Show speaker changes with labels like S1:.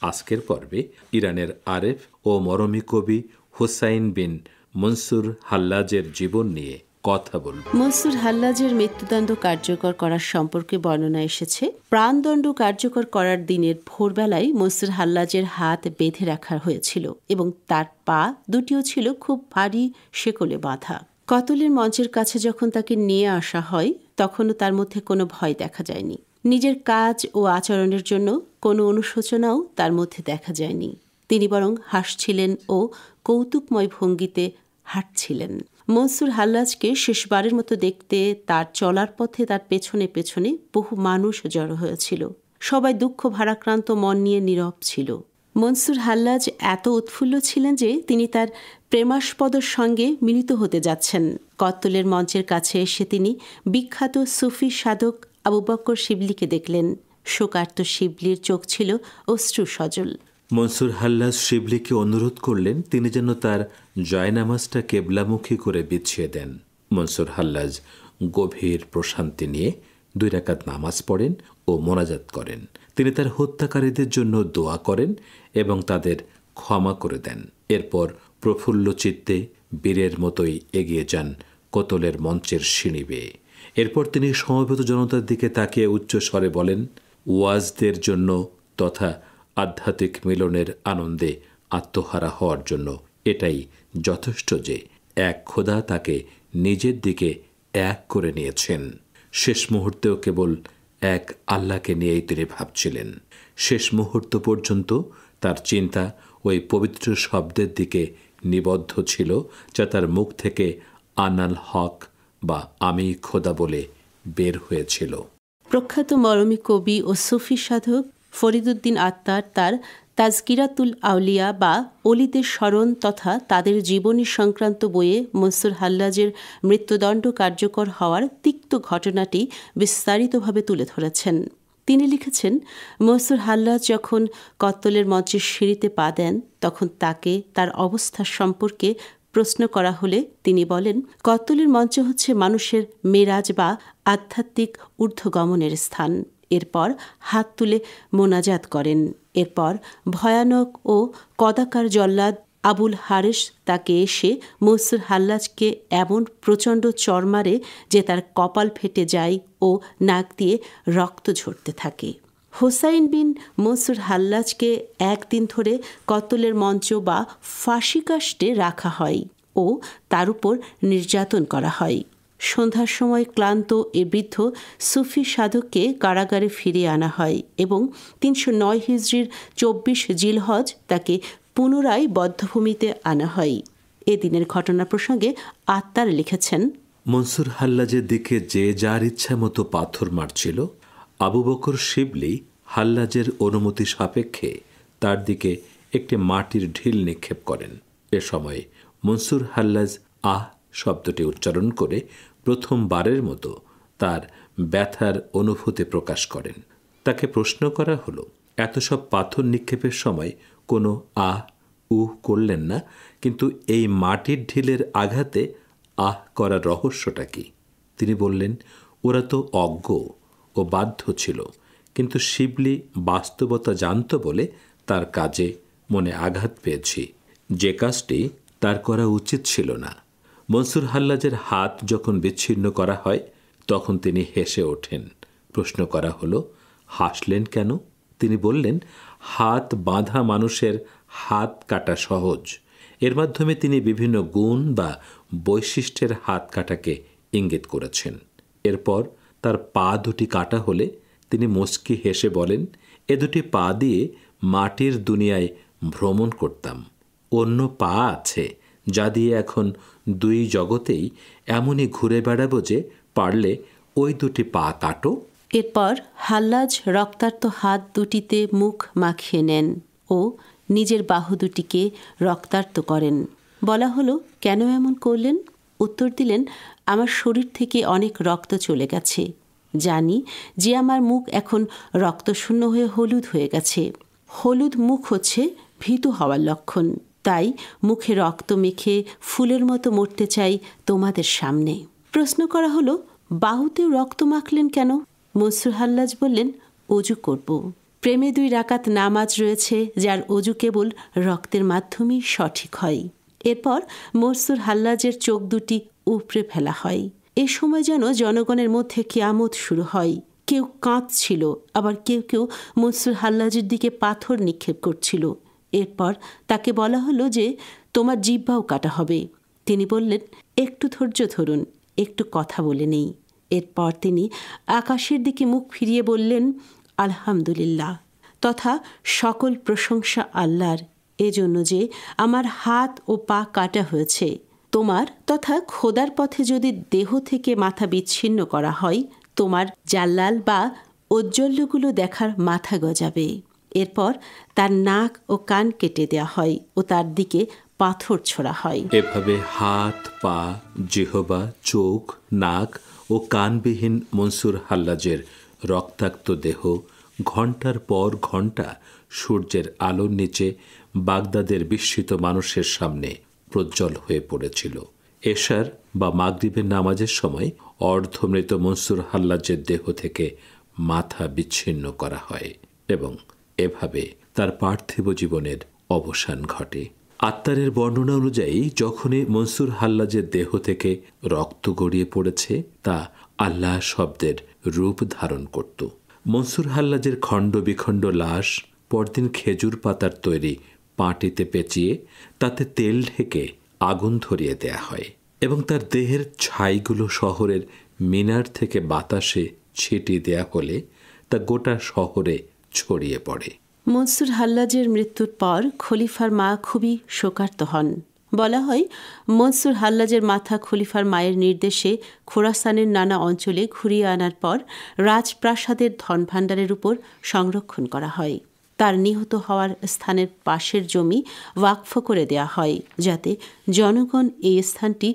S1: আজকের পর্বে ইরানের আরেফ ও মরমী কবি হুসাইন বিন মনসুর হাল্লাজের জীবন নিয়ে কথা বলব।
S2: মনসুর হাল্লাজের মৃত্যুদণ্ড কার্যকর করার সম্পর্কে বর্ণনা এসেছে। প্রাণদণ্ড কার্যকর করার দিনের ভোরবেলায় মনসুর হাল্লাজের হাত বেঁধে রাখা হয়েছিল এবং তার পা দুটিও ছিল খুব ভারী শেকলে বাঁধা। কতলের মঞ্চের কাছে যখন তাকে নিয়ে আসা হয় তখনও তার মধ্যে কোনো ভয় দেখা যায়নি। নিজের কাজ ও আচরণের জন্য কোনো অনুশোচনাও তার মধ্যে দেখা যায়নি। তিনি বরং হাসছিলেন ও কৌতুকময় ভঙ্গিতে হাঁটছিলেন। মনসুর হাল্লাজকে শেষবারের মতো দেখতে তার চলার পথে তার পেছনে পেছনে বহু মানুষ জড়ো হয়েছিল। সবাই দুঃখ ভারাক্রান্ত মন নিয়ে নীরব ছিল। মনসুর হাল্লাজ এত উৎফুল্ল ছিলেন যে তিনি তার প্রেমাস্পদর সঙ্গে মিলিত হতে যাচ্ছেন। কত্তলের মঞ্চের কাছে এসে তিনি বিখ্যাত সুফি সাধক আবু বকর শিবলিকে দেখলেন। শোকার্ত শিবলির চোখ ছিল অশ্রু সজল।
S1: মনসুর হাল্লাজ শিবলিকে অনুরোধ করলেন তিনি যেন তার জয়নামাজটা কেবলামুখী করে বিছিয়ে দেন। মনসুর হাল্লাজ গভীর প্রশান্তি নিয়ে 2 রাকাত নামাজ পড়েন ও মোনাজাত করেন। তিনি তার হত্যাকারীদের জন্য দোয়া করেন এবং তাদের ক্ষমা করে দেন। এরপর প্রফুল্ল চিত্তে বীরের মতোই এগিয়ে যান কতলের মঞ্চের সিঁড়ি বেয়ে। এরপর তিনি সমবেত জনতার দিকে তাকিয়ে উচ্চ স্বরে বলেন, ওয়াজদের জন্য তথা আধ্যাত্মিক মিলনের আনন্দে আত্মহারা হওয়ার জন্য এটাই যথেষ্ট যে এক খোদা তাকে নিজের দিকে এক করে নিয়েছেন। শেষ মুহূর্তেও কেবল এক আল্লাহকে নিয়েই তিনি ভাবছিলেন। শেষ মুহূর্ত পর্যন্ত তার চিন্তা ওই পবিত্র শব্দের দিকে নিবদ্ধ ছিল যা তার মুখ থেকে আনাল হক বা আমি খোদা বলে বের হয়েছিল।
S2: প্রখ্যাত মরমী কবি ও সুফি সাধক ফরিদুদ্দিন আত্মার তার তাজকিরাতুল আউলিয়া বা অলিদের স্মরণ তথা তাদের জীবনী সংক্রান্ত বইয়ে মনসুর হাল্লাজের মৃত্যুদণ্ড কার্যকর হওয়ার তিক্ত ঘটনাটি বিস্তারিতভাবে তুলে ধরেছেন। তিনি লিখেছেন, মনসুর হাল্লাজ যখন কত্তলের মঞ্চের সিঁড়িতে পা দেন তখন তাকে তার অবস্থা সম্পর্কে প্রশ্ন করা হলে তিনি বলেন, কত্তলের মঞ্চ হচ্ছে মানুষের মেরাজ বা আধ্যাত্মিক ঊর্ধ্বগমনের স্থান। এরপর হাত তুলে মোনাজাত করেন। এরপর ভয়ানক ও কদাকার জল্লাদ আবুল হারেস তাকে এসে মনসুর হাল্লাজকে এমন প্রচণ্ড চড় মারে যে তার কপাল ফেটে যায় ও নাক দিয়ে রক্ত ঝরতে থাকে। হুসাইন বিন মনসুর হাল্লাজকে একদিন ধরে কত্তলের মঞ্চ বা ফাঁসি কাষ্ঠে রাখা হয় ও তার উপর নির্যাতন করা হয়। সন্ধ্যার সময় ক্লান্ত এ বৃদ্ধ সুফি সাধককে কারাগারে ফিরিয়ে আনা হয় এবং 309 হিজরির 24 জিলহজ তাকে পুনরায় বদ্ধভূমিতে আনা হয়। এ দিনের ঘটনা প্রসঙ্গে আত্মার লিখেছেন,
S1: মনসুর হাল্লাজের দিকে যে যার ইচ্ছা মতো পাথর মারছিল, আবু বকর শিবলি হাল্লাজের অনুমতি সাপেক্ষে তার দিকে একটি মাটির ঢিল নিক্ষেপ করেন। এ সময় মনসুর হাল্লাজ আহ শব্দটি উচ্চারণ করে প্রথমবারের মতো তার ব্যথার অনুভূতি প্রকাশ করেন। তাকে প্রশ্ন করা হলো, এত সব পাথর নিক্ষেপের সময় কোনো আহ উহ করলেন না, কিন্তু এই মাটির ঢিলের আঘাতে আহ করার রহস্যটা কি? তিনি বললেন, ওরা তো অজ্ঞ ও বাধ্য ছিল, কিন্তু শিবলি বাস্তবতা জানত বলে তার কাজে মনে আঘাত পেয়েছি, যে কাজটি তার করা উচিত ছিল না। মনসুর হাল্লাজের হাত যখন বিচ্ছিন্ন করা হয় তখন তিনি হেসে ওঠেন। প্রশ্ন করা হলো, হাসলেন কেন? তিনি বললেন, হাত বাঁধা মানুষের হাত কাটা সহজ। এর মাধ্যমে তিনি বিভিন্ন গুণ বা বৈশিষ্ট্যের হাত কাটাকে ইঙ্গিত করেছেন। এরপর তার পা দুটি কাটা হলে তিনি মুচকি হেসে বলেন, এ দুটি পা দিয়ে মাটির দুনিয়ায় ভ্রমণ করতাম। অন্য পা আছে যা দিয়ে এখন 2 জগতেই এমনই ঘুরে বেড়াবো যে পারলে ওই দুটি পা কাটো।
S2: এরপর হাল্লাজ রক্তাক্ত হাত দুটিতে মুখ মাখিয়ে নেন ও নিজের বাহু দুটিকে রক্তাক্ত করেন। বলা হলো, কেন এমন করলেন? উত্তর দিলেন, আমার শরীর থেকে অনেক রক্ত চলে গেছে। জানি যে আমার মুখ এখন রক্তশূন্য হয়ে হলুদ হয়ে গেছে। হলুদ মুখ হচ্ছে ভীতু হওয়ার লক্ষণ। তাই মুখে রক্ত মেখে ফুলের মতো মরতে চাই তোমাদের সামনে। প্রশ্ন করা হলো, বাহুতেও রক্ত মাখলেন কেন? মনসুর হাল্লাজ বললেন, অজু করব। প্রেমে 2 রাকাত নামাজ রয়েছে, যার অজু কেবল রক্তের মাধ্যমেই সঠিক হয়। এরপর মনসুর হাল্লাজের চোখ দুটি উপড়ে ফেলা হয়। এ সময় যেন জনগণের মধ্যে কিয়ামত শুরু হয়। কেউ কাঁদছিল, আবার কেউ কেউ মনসুর হাল্লাজের দিকে পাথর নিক্ষেপ করছিল। এরপর তাকে বলা হলো যে তোমার জিহ্বাও কাটা হবে। তিনি বললেন, একটু ধৈর্য ধরুন, একটু কথা বলে নেই। এরপর তিনি আকাশের দিকে মুখ ফিরিয়ে বললেন, আলহামদুলিল্লাহ, তথা সকল প্রশংসা আল্লাহর, এজন্য যে আমার হাত ও পা কাটা হয়েছে। তোমার তথা খোদার পথে যদি দেহ থেকে মাথা বিচ্ছিন্ন করা হয়, তোমার জাল্লাল বা ঔজ্জ্বল্যগুলো দেখার মাথা গজাবে। এরপর তার নাক ও কান কেটে দেওয়া হয় ও তার দিকে পাথর ছোড়া হয়।
S1: এভাবে হাত, পা, জিহবা, চোখ, নাক ও কানবিহীন মনসুর হাল্লাজের রক্তাক্ত দেহ ঘণ্টার পর ঘণ্টা সূর্যের আলোর নিচে বাগদাদের বিস্মিত মানুষের সামনে প্রজ্জ্বল হয়ে পড়েছিল। এশার বা মাগরিবের নামাজের সময় অর্ধমৃত মনসুর হাল্লাজের দেহ থেকে মাথা বিচ্ছিন্ন করা হয় এবং এভাবে তার পার্থিব জীবনের অবসান ঘটে। আত্মারের বর্ণনা অনুযায়ী যখনই মনসুর হাল্লাজের দেহ থেকে রক্ত গড়িয়ে পড়েছে, তা আল্লাহ শব্দের রূপ ধারণ করত। মনসুর হাল্লাজের খণ্ড বিখণ্ড লাশ পরদিন খেজুর পাতার তৈরি পাটিতে পেঁচিয়ে তাতে তেল ঢেকে আগুন ধরিয়ে দেয়া হয় এবং তার দেহের ছাইগুলো শহরের মিনার থেকে বাতাসে ছিটিয়ে দেয়া হলে তা গোটা শহরে ছড়িয়ে পড়ে।
S2: মনসুর হাল্লাজের মৃত্যুর পর খলিফার মা খুবই শোকার্ত হন। বলা হয়, মনসুর হাল্লাজের মাথা খলিফার মায়ের নির্দেশে খোরাসানের নানা অঞ্চলে ঘুরিয়ে আনার পর রাজপ্রাসাদের ধনভাণ্ডারের উপর সংরক্ষণ করা হয়। তার নিহত হওয়ার স্থানের পাশের জমি ওয়াকফ করে দেয়া হয়, যাতে জনগণ এই স্থানটি